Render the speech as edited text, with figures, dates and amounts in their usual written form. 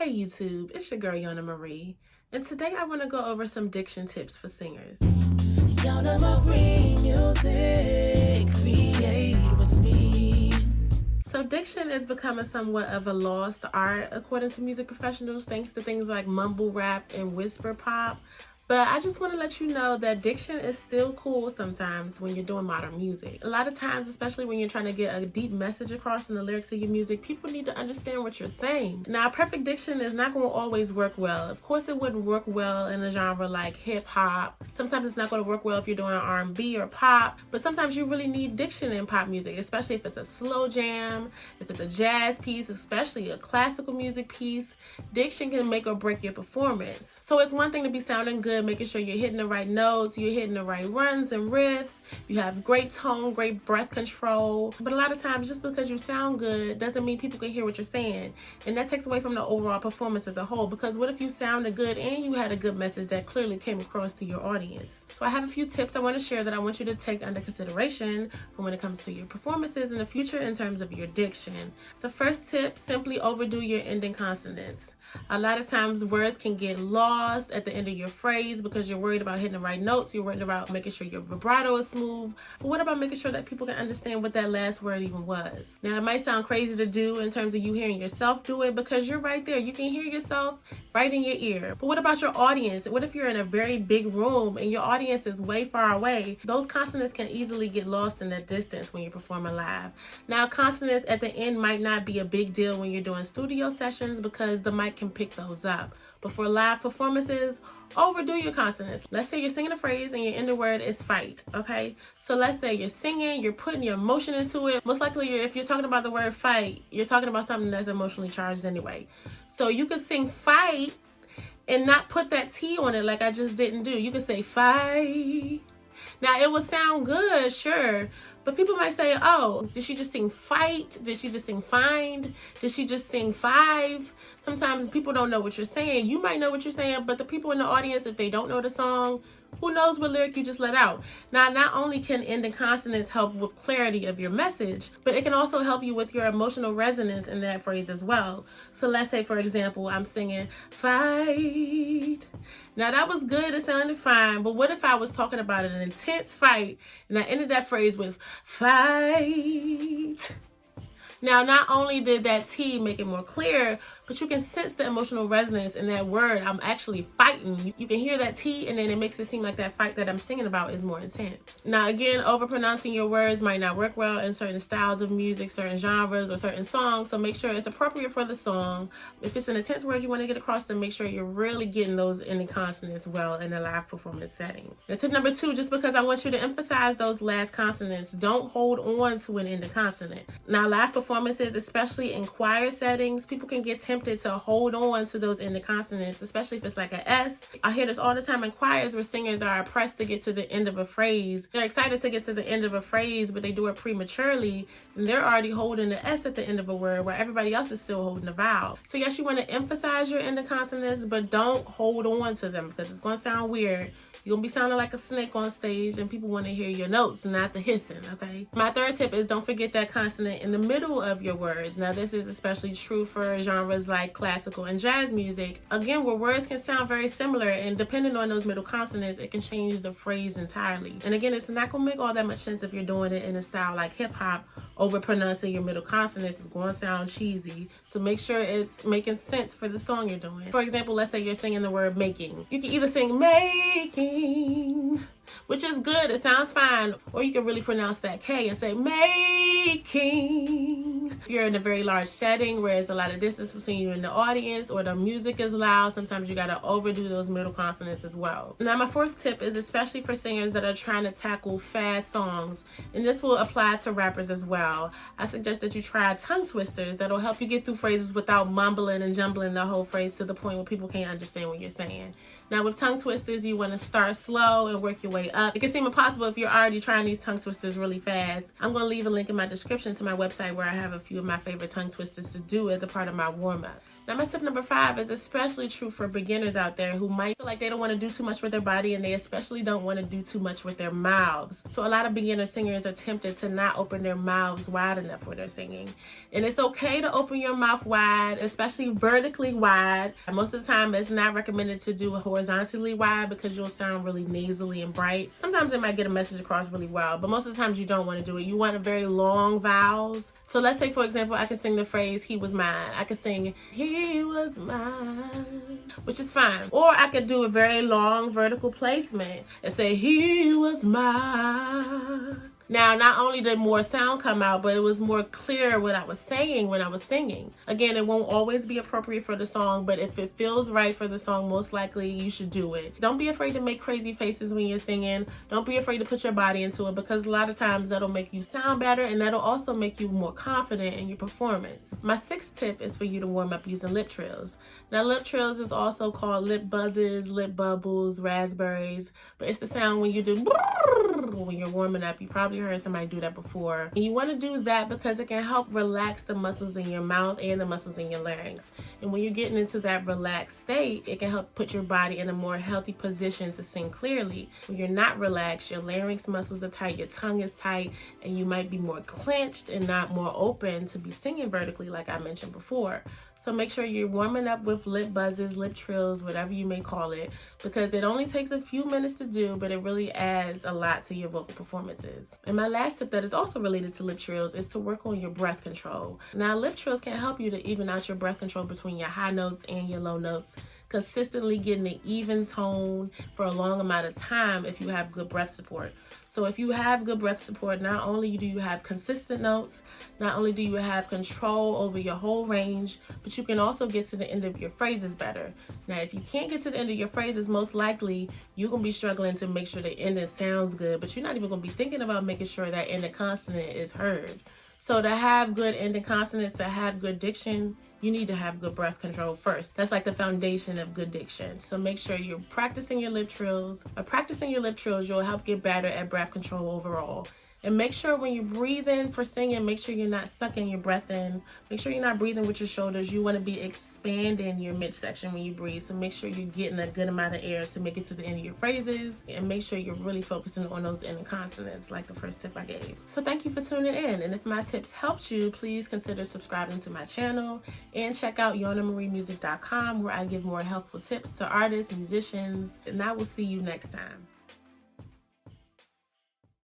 Hey YouTube, it's your girl Yona Marie, and today I want to go over some diction tips for singers. Yona Marie music, create with me. So diction is becoming somewhat of a lost art according to music professionals, thanks to things like mumble rap and whisper pop. But I just want to let you know that diction is still cool sometimes when you're doing modern music. A lot of times, especially when you're trying to get a deep message across in the lyrics of your music, people need to understand what you're saying. Now, perfect diction is not going to always work well. Of course, it wouldn't work well in a genre like hip hop. Sometimes it's not going to work well if you're doing R&B or pop, but sometimes you really need diction in pop music, especially if it's a slow jam, if it's a jazz piece, especially a classical music piece. Diction can make or break your performance. So it's one thing to be sounding good, making sure you're hitting the right notes, you're hitting the right runs and riffs, you have great tone, great breath control. But a lot of times, just because you sound good doesn't mean people can hear what you're saying. And that takes away from the overall performance as a whole, because what if you sounded good and you had a good message that clearly came across to your audience? So I have a few tips I want to share that I want you to take under consideration for when it comes to your performances in the future in terms of your diction. The first tip, simply overdo your ending consonants. A lot of times words can get lost at the end of your phrase because you're worried about hitting the right notes, you're worried about making sure your vibrato is smooth. But what about making sure that people can understand what that last word even was? Now, it might sound crazy to do in terms of you hearing yourself do it because you're right there. You can hear yourself right in your ear. But what about your audience? What if you're in a very big room and your audience is way far away? Those consonants can easily get lost in that distance when you're performing live. Now, consonants at the end might not be a big deal when you're doing studio sessions because the mic can pick those up. But for live performances, overdo your consonants. Let's say you're singing a phrase and your end of word is fight, okay? So let's say you're singing, you're putting your emotion into it. Most likely, if you're talking about the word fight, you're talking about something that's emotionally charged anyway. So you could sing fight and not put that T on it like I just didn't do. You could say fight. Now, it will sound good, sure, but people might say, oh, did she just sing fight? Did she just sing find? Did she just sing five? Sometimes people don't know what you're saying. You might know what you're saying, but the people in the audience, if they don't know the song, who knows what lyric you just let out? Now, not only can ending consonants help with clarity of your message, but it can also help you with your emotional resonance in that phrase as well. So let's say, for example, I'm singing fight. Now, that was good. It sounded fine. But what if I was talking about an intense fight and I ended that phrase with fight? Now, not only did that T make it more clear, but you can sense the emotional resonance in that word. I'm actually fighting. You can hear that T, and then it makes it seem like that fight that I'm singing about is more intense. Now, again, overpronouncing your words might not work well in certain styles of music, certain genres, or certain songs, so make sure it's appropriate for the song. If it's an intense word you want to get across, then make sure you're really getting those ending consonants well in a live performance setting. Now, tip number 2, just because I want you to emphasize those last consonants, don't hold on to an ending consonant. Now, live performances, especially in choir settings, people can get tempted to hold on to those ending consonants, especially if it's like an S. I hear this all the time in choirs where singers are pressed to get to the end of a phrase. They're excited to get to the end of a phrase, but they do it prematurely, and they're already holding the S at the end of a word where everybody else is still holding the vowel. So yes, you want to emphasize your ending consonants, but don't hold on to them because it's going to sound weird. You're going to be sounding like a snake on stage, and people want to hear your notes, not the hissing, okay? My third tip is don't forget that consonant in the middle of your words. Now, this is especially true for genres like classical and jazz music. Again, where words can sound very similar, and depending on those middle consonants, it can change the phrase entirely. And again, it's not going to make all that much sense if you're doing it in a style like hip-hop. Overpronouncing your middle consonants is going to sound cheesy. So make sure it's making sense for the song you're doing. For example, let's say you're singing the word making. You can either sing making, which is good, it sounds fine, or you can really pronounce that K and say making. If you're in a very large setting where there's a lot of distance between you and the audience, or the music is loud, sometimes you gotta overdo those middle consonants as well. Now, my fourth tip is especially for singers that are trying to tackle fast songs, and this will apply to rappers as well. I suggest that you try tongue twisters that'll help you get through phrases without mumbling and jumbling the whole phrase to the point where people can't understand what you're saying. Now, with tongue twisters, you want to start slow and work your way up. It can seem impossible if you're already trying these tongue twisters really fast. I'm going to leave a link in my description to my website where I have a few of my favorite tongue twisters to do as a part of my warm-ups. Now my tip number 5 is especially true for beginners out there who might feel like they don't want to do too much with their body, and they especially don't want to do too much with their mouths. So a lot of beginner singers are tempted to not open their mouths wide enough when they're singing. And it's okay to open your mouth wide, especially vertically wide. Most of the time it's not recommended to do it horizontally wide because you'll sound really nasally and bright. Sometimes it might get a message across really well, but most of the times you don't want to do it. You want a very long vowels. So let's say, for example, I can sing the phrase, he was mine. I could sing, he was mine, which is fine. Or I could do a very long vertical placement and say, he was mine. Now, not only did more sound come out, but it was more clear what I was saying when I was singing. Again, it won't always be appropriate for the song, but if it feels right for the song, most likely you should do it. Don't be afraid to make crazy faces when you're singing. Don't be afraid to put your body into it, because a lot of times that'll make you sound better, and that'll also make you more confident in your performance. My 6th tip is for you to warm up using lip trills. Now, lip trills is also called lip buzzes, lip bubbles, raspberries, but it's the sound when you do when you're warming up. You probably heard somebody do that before. And you want to do that because it can help relax the muscles in your mouth and the muscles in your larynx. And when you're getting into that relaxed state, it can help put your body in a more healthy position to sing clearly. When you're not relaxed, your larynx muscles are tight, your tongue is tight, and you might be more clenched and not more open to be singing vertically like I mentioned before. So make sure you're warming up with lip buzzes, lip trills, whatever you may call it, because it only takes a few minutes to do, but it really adds a lot to your vocal performances. And my last tip that is also related to lip trills is to work on your breath control. Now, lip trills can help you to even out your breath control between your high notes and your low notes, consistently getting an even tone for a long amount of time if you have good breath support. So if you have good breath support, not only do you have consistent notes, not only do you have control over your whole range, but you can also get to the end of your phrases better. Now, if you can't get to the end of your phrases, most likely you're going to be struggling to make sure the ending sounds good, but you're not even going to be thinking about making sure that ending consonant is heard. So to have good ending consonants, to have good diction, you need to have good breath control first. That's like the foundation of good diction. So make sure you're practicing your lip trills. By practicing your lip trills, you'll help get better at breath control overall. And make sure when you breathe in for singing, make sure you're not sucking your breath in. Make sure you're not breathing with your shoulders. You want to be expanding your midsection when you breathe. So make sure you're getting a good amount of air to make it to the end of your phrases. And make sure you're really focusing on those ending consonants like the first tip I gave. So thank you for tuning in. And if my tips helped you, please consider subscribing to my channel. And check out YonaMarieMusic.com, where I give more helpful tips to artists, musicians. And I will see you next time.